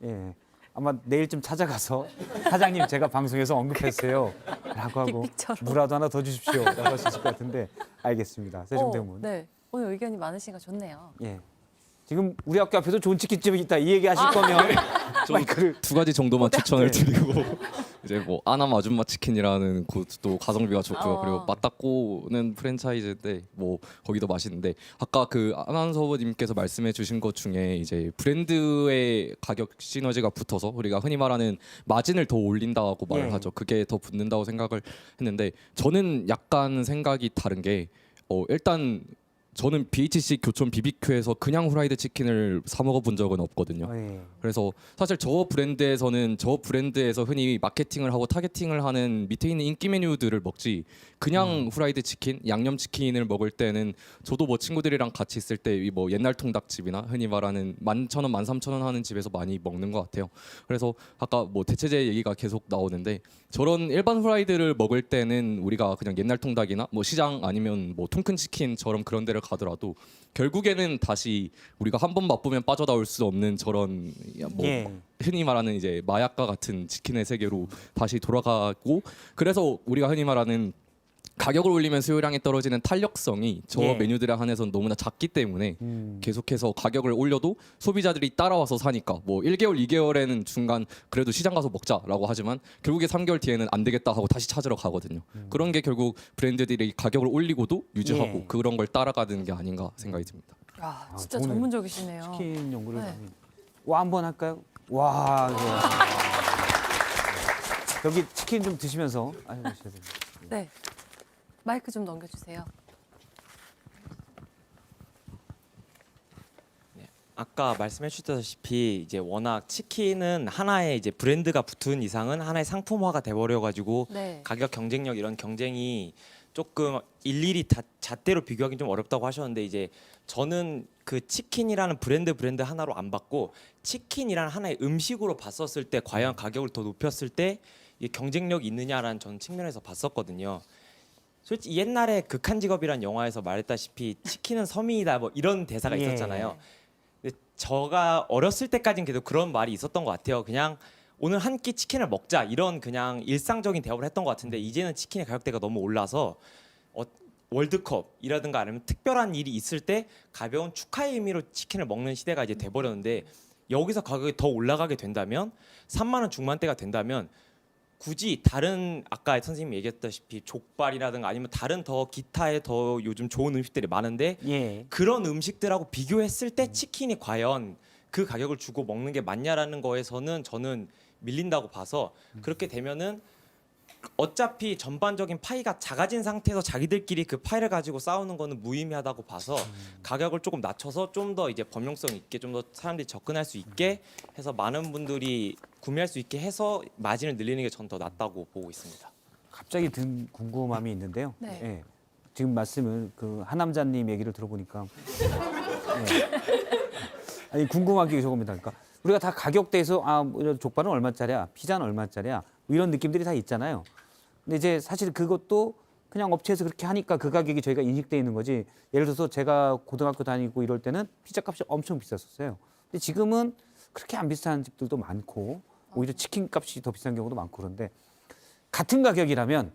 예. 아마 내일쯤 찾아가서 사장님 제가 방송에서 언급했어요라고 하고 빅픽처로. 무라도 하나 더 주십시오라고 할 수 있을 것 같은데 알겠습니다. 세종대 후문. 네. 오늘 의견이 많으시니까 좋네요. 예. 지금 우리 학교 앞에도 좋은 치킨집이 있다 이 얘기 하실 거면 마이크를 두 가지 정도만 추천을 네. 드리고 이제 뭐 아남 아줌마 치킨이라는 곳도 가성비가 좋고요. 그리고 맞닥고는 프랜차이즈인데 뭐 거기도 맛있는데 아까 그 아나운서님께서 말씀해주신 것 중에 이제 브랜드의 가격 시너지가 붙어서 우리가 흔히 말하는 마진을 더 올린다고 말을 예. 하죠. 그게 더 붙는다고 생각을 했는데 저는 약간 생각이 다른 게 일단 저는 BHC 교촌 BBQ에서 그냥 후라이드 치킨을 사 먹어본 적은 없거든요. 예. 그래서 사실 저 브랜드에서 흔히 마케팅을 하고 타겟팅을 하는 밑에 있는 인기 메뉴들을 먹지 그냥 후라이드 치킨, 양념 치킨을 먹을 때는 저도 뭐 친구들이랑 같이 있을 때 뭐 옛날 통닭집이나 흔히 말하는 11,000원, 13,000원 하는 집에서 많이 먹는 것 같아요. 그래서 아까 뭐 대체제 얘기가 계속 나오는데 저런 일반 후라이드를 먹을 때는 우리가 그냥 옛날 통닭이나 뭐 시장 아니면 뭐 통큰 치킨처럼 그런 데를 가더라도 결국에는 다시 우리가 한 번 맛보면 빠져나올 수 없는 저런 뭐 예. 흔히 말하는 이제 마약과 같은 치킨의 세계로 다시 돌아가고 그래서 우리가 흔히 말하는 가격을 올리면 수요량이 떨어지는 탄력성이 저 예. 메뉴들에 한해서는 너무나 작기 때문에 계속해서 가격을 올려도 소비자들이 따라와서 사니까 뭐 1개월, 2개월에는 중간 그래도 시장 가서 먹자라고 하지만 결국에 3개월 뒤에는 안 되겠다 하고 다시 찾으러 가거든요. 그런 게 결국 브랜드들이 가격을 올리고도 유지하고 예. 그런 걸 따라가는 게 아닌가 생각이 듭니다. 아, 진짜 오늘 전문적이시네요. 치킨 연구를 네. 많이. 와 한번 할까요? 와. 예. 여기 치킨 좀 드시면서 해보셔야 됩니다. 네. 마이크 좀 넘겨주세요. 아까 말씀해 주셨다시피 이제 워낙 치킨은 하나의 이제 브랜드가 붙은 이상은 하나의 상품화가 돼 버려 가지고 네. 가격 경쟁력 이런 경쟁이 조금 일일이 잣대로 비교하기 좀 어렵다고 하셨는데 이제 저는 그 치킨이라는 브랜드 하나로 안 봤고 치킨이라는 하나의 음식으로 봤었을 때 과연 가격을 더 높였을 때 이게 경쟁력이 있느냐라는 전 측면에서 봤었거든요. 솔직히 옛날에 극한 직업이란 영화에서 말했다시피 치킨은 서민이다 뭐 이런 대사가 예. 있었잖아요. 근데 제가 어렸을 때까지는 계속 그런 말이 있었던 것 같아요. 그냥 오늘 한 끼 치킨을 먹자 이런 그냥 일상적인 대화를 했던 것 같은데 이제는 치킨의 가격대가 너무 올라서 월드컵이라든가 아니면 특별한 일이 있을 때 가벼운 축하의 의미로 치킨을 먹는 시대가 이제 돼버렸는데 여기서 가격이 더 올라가게 된다면 3만 원 중반대가 된다면 굳이 다른 아까 선생님이 얘기했다시피 족발이라든가 아니면 다른 더 기타의 더 요즘 좋은 음식들이 많은데 예. 그런 음식들하고 비교했을 때 치킨이 과연 그 가격을 주고 먹는 게 맞냐라는 거에서는 저는 밀린다고 봐서 그렇게 되면은 어차피 전반적인 파이가 작아진 상태에서 자기들끼리 그 파이를 가지고 싸우는 거는 무의미하다고 봐서 가격을 조금 낮춰서 좀 더 이제 범용성 있게 좀 더 사람들이 접근할 수 있게 해서 많은 분들이 구매할 수 있게 해서 마진을 늘리는 게 전 더 낫다고 보고 있습니다. 갑자기 든 궁금함이 있는데요. 네. 예. 지금 말씀을 그 하남자님 얘기를 들어보니까 아니 궁금한 게 저겁니다. 그러니까 우리가 다 가격대에서 뭐 족발은 얼마짜리야, 피자는 얼마짜리야 뭐 이런 느낌들이 다 있잖아요. 근데 이제 사실 그것도 그냥 업체에서 그렇게 하니까 그 가격이 저희가 인식돼 있는 거지. 예를 들어서 제가 고등학교 다니고 이럴 때는 피자 값이 엄청 비쌌었어요. 근데 지금은 그렇게 안 비싼 집들도 많고 오히려 치킨 값이 더 비싼 경우도 많고 그런데 같은 가격이라면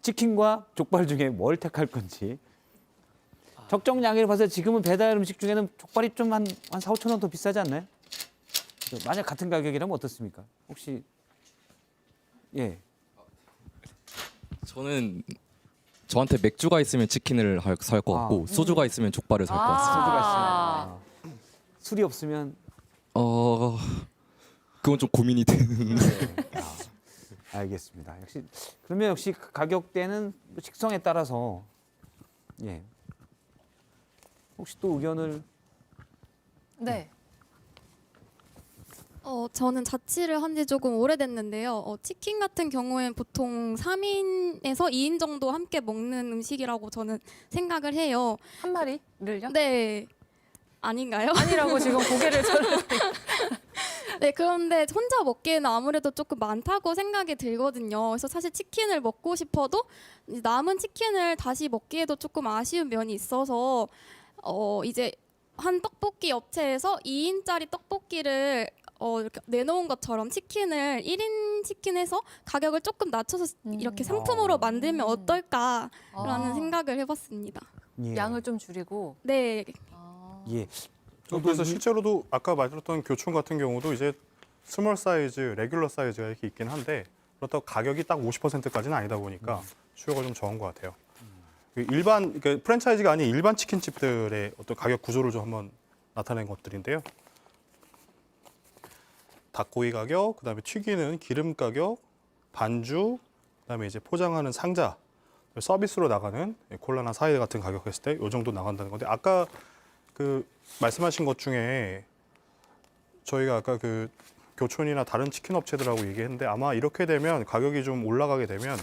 치킨과 족발 중에 뭘 택할 건지 적정량을 봐서 지금은 배달 음식 중에는 족발이 좀 한 4, 5천 원 더 비싸지 않나요? 만약 같은 가격이라면 어떻습니까? 혹시 예. 저한테 맥주가 있으면 치킨을 살 것 같고 소주가 있으면 족발을 살 것 같습니다. 소주가 있으면 술이 없으면 그건 좀 고민이 되는. 알겠습니다. 그러면 역시 가격대는 식성에 따라서 예. 혹시 또 의견을 네. 저는 자취를 한 지 조금 오래됐는데요. 치킨 같은 경우엔 보통 3인에서 2인 정도 함께 먹는 음식이라고 저는 생각을 해요. 한 마리를요? 네. 아닌가요? 아니라고 지금 고개를 네, 그런데 혼자 먹기에는 아무래도 조금 많다고 생각이 들거든요. 그래서 사실 치킨을 먹고 싶어도 남은 치킨을 다시 먹기에도 조금 아쉬운 면이 있어서 이제 한 떡볶이 업체에서 2인짜리 떡볶이를 이렇게 내놓은 것처럼 치킨을 1인 치킨에서 가격을 조금 낮춰서 이렇게 상품으로 만들면 어떨까라는 생각을 해봤습니다. 예. 양을 좀 줄이고. 네. 예. 그래서 실제로도 아까 말했던 교촌 같은 경우도 이제 스몰 사이즈, 레귤러 사이즈가 이렇게 있긴 한데 그렇다고 가격이 딱 50%까지는 아니다 보니까 수요가 좀 적은 것 같아요. 그러니까 프랜차이즈가 아닌 일반 치킨집들의 어떤 가격 구조를 좀 한번 나타낸 것들인데요. 닭고기 가격, 그다음에 튀기는 기름 가격, 반주, 그다음에 이제 포장하는 상자, 서비스로 나가는 콜라나 사이다 같은 가격 했을 때 이 정도 나간다는 건데 아까 그 말씀하신 것 중에 저희가 아까 그 교촌이나 다른 치킨 업체들하고 얘기했는데 아마 이렇게 되면 가격이 좀 올라가게 되면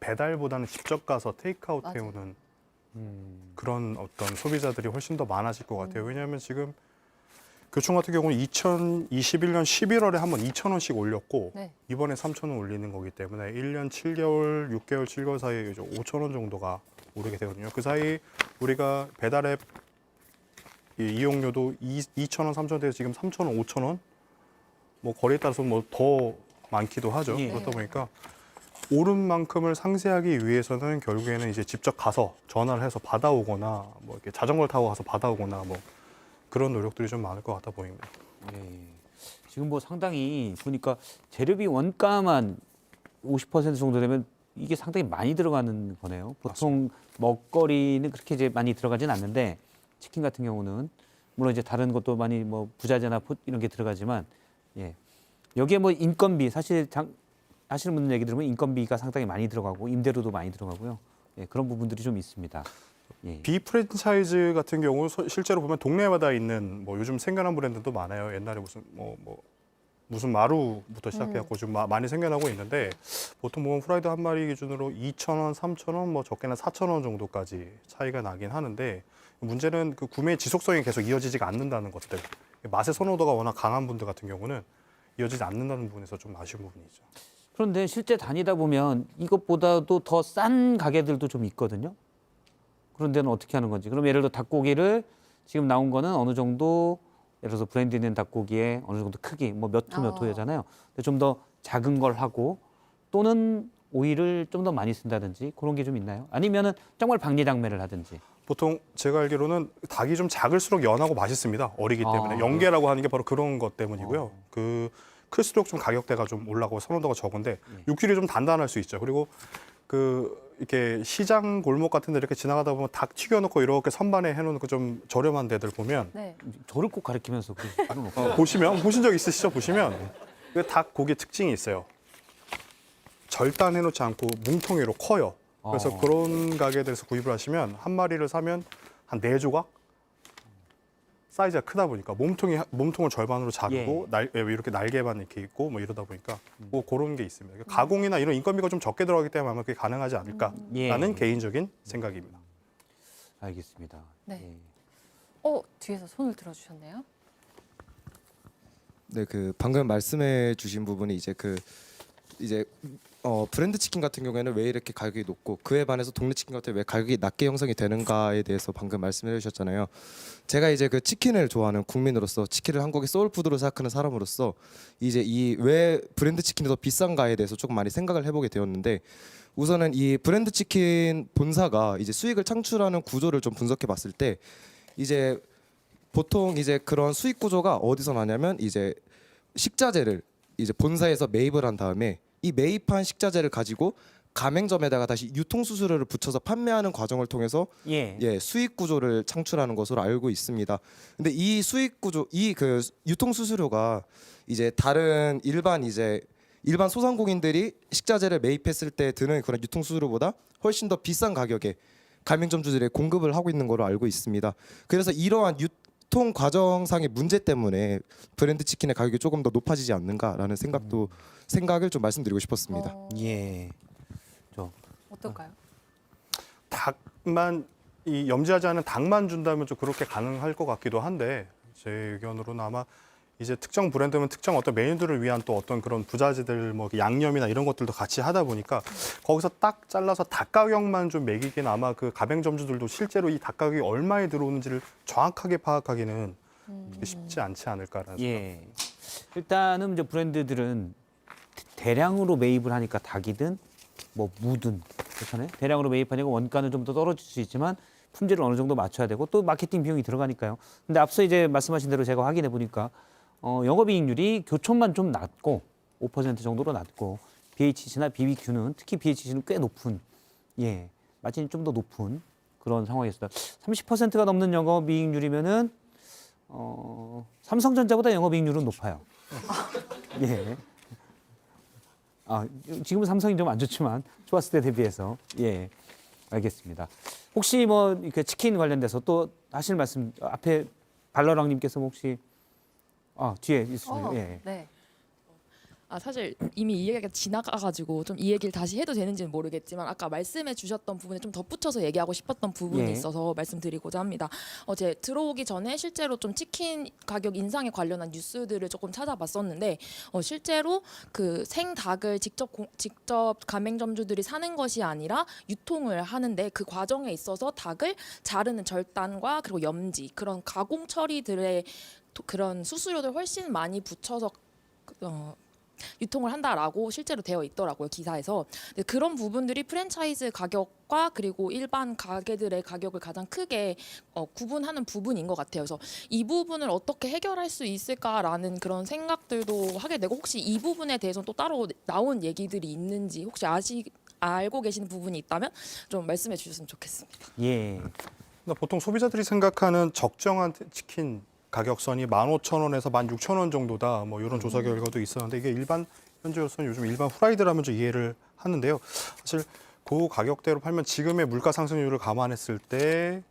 배달보다는 직접 가서 테이크아웃 해오는 그런 어떤 소비자들이 훨씬 더 많아질 것 같아요. 왜냐하면 지금 교촌 같은 경우는 2021년 11월에 한번 2,000원씩 올렸고 네. 이번에 3,000원 올리는 거기 때문에 1년 7개월, 6개월, 7개월 사이에 이제 5,000원 정도가 오르게 되거든요. 그 사이 우리가 배달앱 이용료도 2,000원, 3,000원 돼서 지금 3,000원, 5,000원 뭐 거리에 따라서 뭐 더 많기도 하죠. 예. 그렇다 보니까 오른 만큼을 상쇄하기 위해서는 결국에는 이제 직접 가서 전화를 해서 받아오거나 뭐 이렇게 자전거를 타고 가서 받아오거나 뭐 그런 노력들이 좀 많을 것 같아 보입니다. 예. 지금 뭐 상당히 보니까 재료비 원가만 50% 정도 되면 이게 상당히 많이 들어가는 거네요. 보통 먹거리는 그렇게 이제 많이 들어가진 않는데 치킨 같은 경우는 물론 이제 다른 것도 많이 뭐 부자재나 이런 게 들어가지만 예. 여기에 뭐 인건비 사실 하시는 분들 얘기 들으면 인건비가 상당히 많이 들어가고 임대료도 많이 들어가고요. 예, 그런 부분들이 좀 있습니다. 예. 비프랜차이즈 같은 경우 실제로 보면 동네마다 있는 뭐 요즘 생겨난 브랜드도 많아요. 옛날에 무슨 마루부터 시작해갖고 지금 많이 생겨나고 있는데 보통 보면 프라이드 한 마리 기준으로 2,000원, 3,000원, 뭐 적게는 4,000원 정도까지 차이가 나긴 하는데 문제는 그 구매 지속성이 계속 이어지지가 않는다는 것들. 맛의 선호도가 워낙 강한 분들 같은 경우는 이어지지 않는다는 부분에서 좀 아쉬운 부분이죠. 그런데 실제 다니다 보면 이것보다도 더 싼 가게들도 좀 있거든요. 그런 데는 어떻게 하는 건지. 그럼 예를 들어 닭고기를 지금 나온 거는 어느 정도 예를 들어서 브랜드 있는 닭고기에 어느 정도 크기 뭐 몇 호 몇 호잖아요. 근데 좀 더 작은 걸 하고 또는 오일을 좀 더 많이 쓴다든지 그런 게 좀 있나요? 아니면은 정말 박리당매를 하든지. 보통 제가 알기로는 닭이 좀 작을수록 연하고 맛있습니다. 어리기 때문에. 아. 연계라고 하는 게 바로 그런 것 때문이고요. 그 클수록 좀 가격대가 좀 올라가고 선호도가 적은데 육질이 좀 단단할 수 있죠. 그리고 이렇게 시장 골목 같은 데 이렇게 지나가다 보면 닭 튀겨놓고 이렇게 선반에 해놓는 그 좀 저렴한 데들 보면 네. 저를 꼭 가리키면서 그러시는 보신 적 있으시죠? 보시면 그 닭 고기 특징이 있어요. 절단해놓지 않고 뭉텅이로 커요. 그래서 그런 가게들에서 구입을 하시면 한 마리를 사면 한 4조각? 사이즈가 크다 보니까 몸통을 절반으로 자르고 이렇게 날개만 이렇게 있고 뭐 이러다 보니까 뭐 그런 게 있습니다. 가공이나 이런 인건비가 좀 적게 들어가기 때문에 아마 그게 가능하지 않을까라는 개인적인 생각입니다. 알겠습니다. 네. 뒤에서 손을 들어주셨네요. 네, 그 방금 말씀해 주신 부분이 이제 브랜드 치킨 같은 경우에는 왜 이렇게 가격이 높고 그에 반해서 동네 치킨 같은 왜 가격이 낮게 형성이 되는가에 대해서 방금 말씀해 주셨잖아요. 제가 이제 그 치킨을 좋아하는 국민으로서 치킨을 한국의 소울푸드로 생각하는 사람으로서 이제 이 왜 브랜드 치킨이 더 비싼가에 대해서 조금 많이 생각을 해보게 되었는데 우선은 이 브랜드 치킨 본사가 이제 수익을 창출하는 구조를 좀 분석해 봤을 때 이제 보통 이제 그런 수익 구조가 어디서 나냐면 이제 식자재를 이제 본사에서 매입을 한 다음에 이 매입한 식자재를 가지고 가맹점에다가 다시 유통 수수료를 붙여서 판매하는 과정을 통해서 수익 구조를 창출하는 것으로 알고 있습니다. 근데 이 수익 구조, 이 그 유통 수수료가 이제 다른 일반 소상공인들이 식자재를 매입했을 때 드는 그런 유통 수수료보다 훨씬 더 비싼 가격에 가맹점주들이 공급을 하고 있는 걸로 알고 있습니다. 그래서 이러한 유통 과정상의 문제 때문에 브랜드 치킨의 가격이 조금 더 높아지지 않는가라는 생각을 좀 말씀드리고 싶었습니다. 어떨까요? 닭만 염지하지 않은 닭만 준다면 좀 그렇게 가능할 것 같기도 한데 제 의견으로는 아마 이제 특정 브랜드면 특정 어떤 메뉴들을 위한 또 어떤 그런 부자재들 뭐 양념이나 이런 것들도 같이 하다 보니까 거기서 딱 잘라서 닭 가격만 좀 매기기는 아마 그 가맹점주들도 실제로 이 닭 가격이 얼마에 들어오는지를 정확하게 파악하기는 쉽지 않지 않을까라는 생각. 일단은 이제 브랜드들은 대량으로 매입을 하니까 닭이든 뭐 무든 그렇잖아요. 대량으로 매입하니까 원가는 좀 더 떨어질 수 있지만 품질을 어느 정도 맞춰야 되고 또 마케팅 비용이 들어가니까요. 근데 앞서 이제 말씀하신 대로 제가 확인해 보니까 영업이익률이 교촌만 좀 낮고 5% 정도로 낮고 BHC나 BBQ는 특히 BHC는 꽤 높은 마진이 좀 더 높은 그런 상황이었습니다. 30%가 넘는 영업이익률이면은 삼성전자보다 영업이익률은 높아요. 지금은 삼성이 좀 안 좋지만 좋았을 때 대비해서 알겠습니다. 혹시 뭐 이렇게 치킨 관련돼서 또 하실 말씀 앞에 발러랑님께서 혹시 뒤에 있으시네요. 네. 사실 이미 이 얘기가 지나가가지고 좀 이 얘기를 다시 해도 되는지는 모르겠지만 아까 말씀해 주셨던 부분에 좀 덧붙여서 얘기하고 싶었던 부분이 있어서 말씀드리고자 합니다. 어제 들어오기 전에 실제로 좀 치킨 가격 인상에 관련한 뉴스들을 조금 찾아봤었는데 실제로 그 생닭을 직접 가맹점주들이 사는 것이 아니라 유통을 하는데 그 과정에 있어서 닭을 자르는 절단과 그리고 염지 그런 가공 처리들의 그런 수수료들 훨씬 많이 붙여서 유통을 한다라고 실제로 되어 있더라고요, 기사에서. 근데 그런 부분들이 프랜차이즈 가격과 그리고 일반 가게들의 가격을 가장 크게 구분하는 부분인 것 같아요. 그래서 이 부분을 어떻게 해결할 수 있을까라는 그런 생각들도 하게 되고 혹시 이 부분에 대해서 또 따로 나온 얘기들이 있는지 혹시 알고 계시는 부분이 있다면 좀 말씀해 주셨으면 좋겠습니다. 보통 소비자들이 생각하는 적정한 치킨 가격선이 15,000원에서 16,000원 정도다. 뭐 이런 조사 결과도 있었는데 이게 일반 현재로서는 요즘 일반 후라이드라면 좀 이해를 하는데요. 사실 그 가격대로 팔면 지금의 물가 상승률을 감안했을 때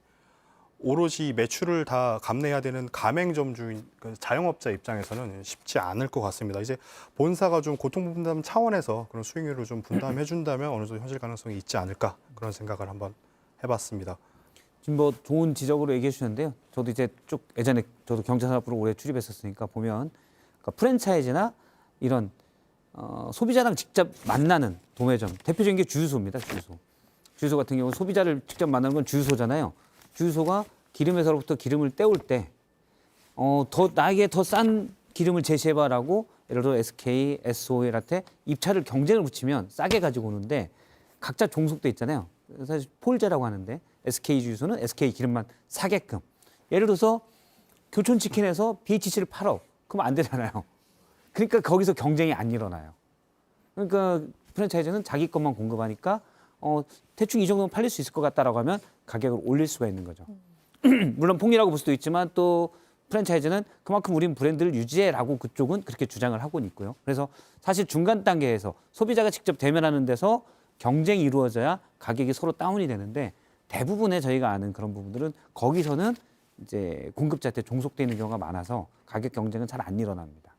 오로지 매출을 다 감내해야 되는 가맹점주인 자영업자 입장에서는 쉽지 않을 것 같습니다. 이제 본사가 좀 고통 분담 차원에서 그런 수익률을 좀 분담해 준다면 어느 정도 현실 가능성이 있지 않을까 그런 생각을 한번 해봤습니다. 지금 뭐 좋은 지적으로 얘기해 주셨는데요. 저도 이제 쭉 예전에 저도 경제산업부로 오래 출입했었으니까 보면 그러니까 프랜차이즈나 이런 소비자랑 직접 만나는 도매점 대표적인 게 주유소입니다. 주유소 같은 경우 소비자를 직접 만나는 건 주유소잖아요. 주유소가 기름에서부터 기름을 떼올 때 나에게 더 싼 기름을 제시해봐라고 예를 들어 SK, SOL한테 입찰을 경쟁을 붙이면 싸게 가지고 오는데 각자 종속돼 있잖아요. 사실 폴제라고 하는데 SK 주유소는 SK 기름만 사게끔. 예를 들어서 교촌치킨에서 BHC를 팔어. 그럼 안 되잖아요. 그러니까 거기서 경쟁이 안 일어나요. 그러니까 프랜차이즈는 자기 것만 공급하니까 대충 이 정도면 팔릴 수 있을 것 같다라고 하면 가격을 올릴 수가 있는 거죠. 물론 폭리라고 볼 수도 있지만 또 프랜차이즈는 그만큼 우린 브랜드를 유지해라고 그쪽은 그렇게 주장을 하고는 있고요. 그래서 사실 중간 단계에서 소비자가 직접 대면하는 데서 경쟁이 이루어져야 가격이 서로 다운이 되는데 대부분의 저희가 아는 그런 부분들은 거기서는 이제 공급자한테 종속돼 있는 경우가 많아서 가격 경쟁은 잘 안 일어납니다.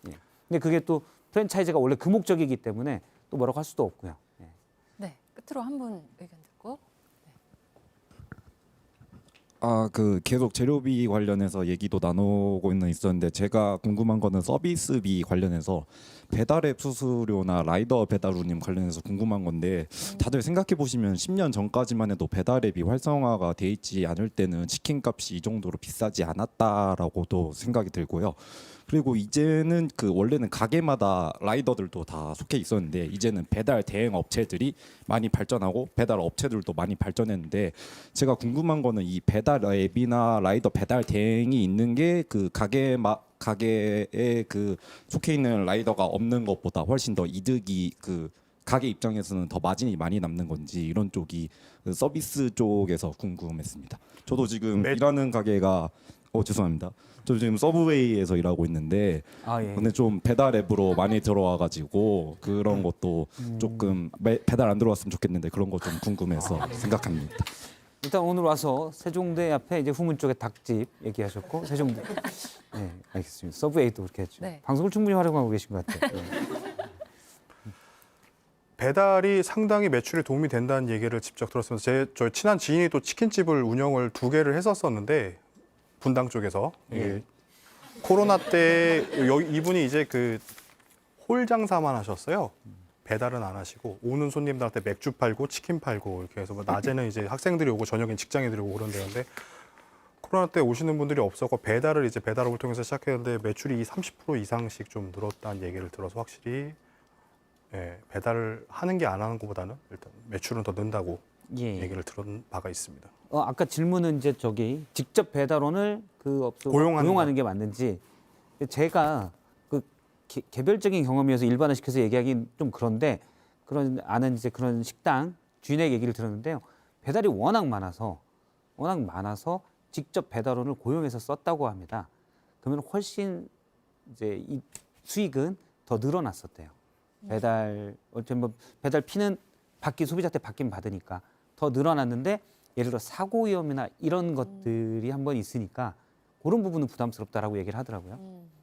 예. 근데 그게 또 프랜차이즈가 원래 그 목적이기 때문에 또 뭐라고 할 수도 없고요. 예. 네, 끝으로 한 분 의견 듣고. 그 계속 재료비 관련해서 얘기도 나누고는 있었는데 제가 궁금한 거는 서비스비 관련해서 배달앱 수수료나 라이더 배달우님 관련해서 궁금한 건데 다들 생각해 보시면 10년 전까지만 해도 배달앱이 활성화가 돼 있지 않을 때는 치킨값이 이 정도로 비싸지 않았다라고도 생각이 들고요. 그리고 이제는 그 원래는 가게마다 라이더들도 다 속해 있었는데 이제는 배달 대행 업체들이 많이 발전하고 배달 업체들도 많이 발전했는데 제가 궁금한 거는 이 배달 앱이나 라이더 배달 대행이 있는 게 그 가게에 그 속해 있는 라이더가 없는 것보다 훨씬 더 이득이 그 가게 입장에서는 더 마진이 많이 남는 건지 이런 쪽이 그 서비스 쪽에서 궁금했습니다. 저도 지금 일하는 가게가 죄송합니다. 저 지금 서브웨이에서 일하고 있는데 예. 근데 좀 배달 앱으로 많이 들어와가지고 그런 것도 조금 배달 안 들어왔으면 좋겠는데 그런 거 좀 궁금해서 생각합니다. 일단 오늘 와서 세종대 앞에 이제 후문 쪽에 닭집 얘기하셨고 세종대. 네, 알겠습니다. 서브웨이도 그렇게 했죠. 네. 방송을 충분히 활용하고 계신 것 같아요. 네. 배달이 상당히 매출에 도움이 된다는 얘기를 직접 들었으면서 저희 친한 지인이 또 치킨집을 운영을 2개를 했었었는데 분당 쪽에서 코로나 때 이분이 이제 그 홀 장사만 하셨어요. 배달은 안 하시고 오는 손님들한테 맥주 팔고 치킨 팔고 이렇게 해서 뭐 낮에는 이제 학생들이 오고 저녁엔 직장인들이 오고 그런 데였는데 코로나 때 오시는 분들이 없었고 배달을 이제 배달업을 통해서 시작했는데 매출이 30% 이상씩 좀 늘었다는 얘기를 들어서 확실히 배달을 하는 게 안 하는 것보다는 일단 매출은 더 는다고 얘기를 들은 바가 있습니다. 아까 질문은 이제 저기 직접 배달원을 그 업소 고용하는 게 맞는지 제가 그 개별적인 경험이어서 일반화시켜서 얘기하기 좀 그런데 그런 아는 이제 그런 식당 주인의 얘기를 들었는데요. 배달이 워낙 많아서 직접 배달원을 고용해서 썼다고 합니다. 그러면 훨씬 이제 이 수익은 더 늘어났었대요. 배달 배달 피는 소비자한테 받긴 받으니까 더 늘어났는데 예를 들어 사고 위험이나 이런 것들이 한번 있으니까 그런 부분은 부담스럽다라고 얘기를 하더라고요.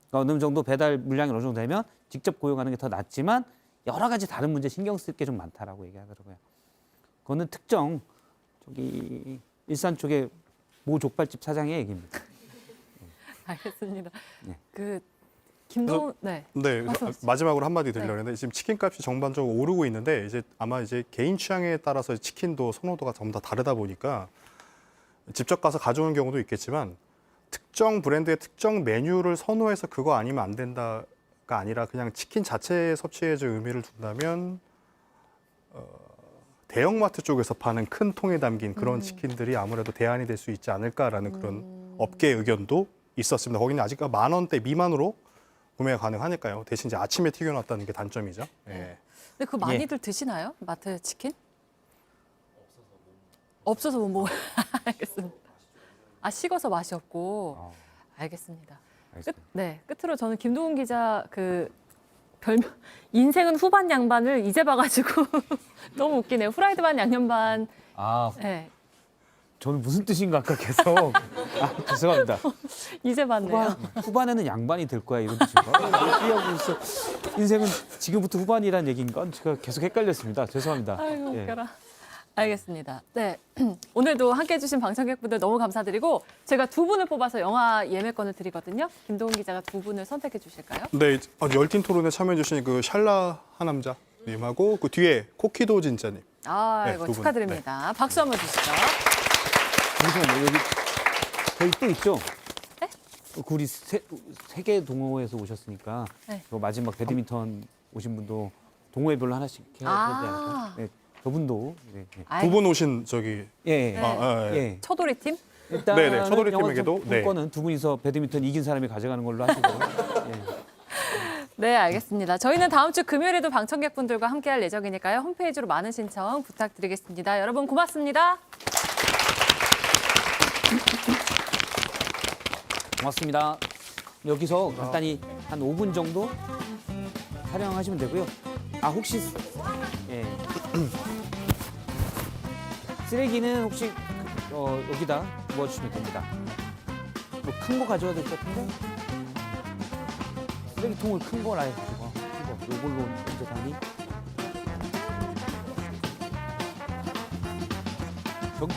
그러니까 어느 정도 배달 물량이 어느 정도 되면 직접 고용하는 게 더 낫지만 여러 가지 다른 문제 신경 쓸 게 좀 많다라고 얘기하더라고요. 그거는 특정 저기 일산 쪽에 모 족발집 사장의 얘기입니다. 알겠습니다. 네. 그 김동훈 마지막으로 한마디 드리려고 했는데 지금 치킨값이 전반적으로 오르고 있는데 이제 아마 이제 개인 취향에 따라서 치킨도 선호도가 전부 다 다르다 보니까 직접 가서 가져오는 경우도 있겠지만 특정 브랜드의 특정 메뉴를 선호해서 그거 아니면 안 된다가 아니라 그냥 치킨 자체에 섭취에 좀 의미를 둔다면 대형마트 쪽에서 파는 큰 통에 담긴 그런 치킨들이 아무래도 대안이 될 수 있지 않을까라는 그런 업계 의견도 있었습니다. 거기는 아직 10,000원대 미만으로 구매가 가능하니까요. 대신 이제 아침에 튀겨놨다는 게 단점이죠. 근데 그거 많이들 드시나요? 마트 치킨? 없어서 못 먹어요. 알겠습니다. 식어서 맛이 없고. 알겠습니다. 끝으로 저는 김동훈 기자 그 별명 인생은 후반 양반을 이제 봐가지고 너무 웃기네요. 후라이드 반 양념 반. 네. 저는 무슨 뜻인가 아까 계속 죄송합니다. 이제 봤네요. 후반에는 양반이 될 거야 이런 뜻인가? 인생은 지금부터 후반이라는 얘기인가? 제가 계속 헷갈렸습니다. 죄송합니다. 아이고 웃겨라. 알겠습니다. 네, 오늘도 함께해 주신 방청객분들 너무 감사드리고 제가 2분을 뽑아서 영화 예매권을 드리거든요. 김동훈 기자가 2분을 선택해 주실까요? 네, 열띤 토론에 참여해 주신 그 샬라 하남자님하고 그 뒤에 코키도 진짜님. 이거 축하드립니다. 네. 박수 한번 주시죠. 잠시만요. 여기 저희 또 있죠? 네? 우리 세계 동호회에서 오셨으니까 네. 또 마지막 배드민턴 오신 분도 동호회별로 하나씩 해야 되지 않을까? 네, 저분도 네, 네. 두 분 오신 저기 예, 예. 아, 예. 예. 처돌이 팀? 일단 네네, 쳐돌이 팀에게도, 네. 거는 두 분이서 배드민턴 이긴 사람이 가져가는 걸로 하시고. 예. 네, 알겠습니다. 저희는 다음 주 금요일에도 방청객분들과 함께할 예정이니까요. 홈페이지로 많은 신청 부탁드리겠습니다. 여러분 고맙습니다. 고맙습니다. 여기서 간단히 한 5분 정도 촬영하시면 되고요. 아 혹시 예. 쓰레기는 혹시 여기다 부어주시면 됩니다. 뭐 큰 거 가져와야 될 것 같은데? 쓰레기통을 큰 거라 해가지고 이걸로 가져가니? 저기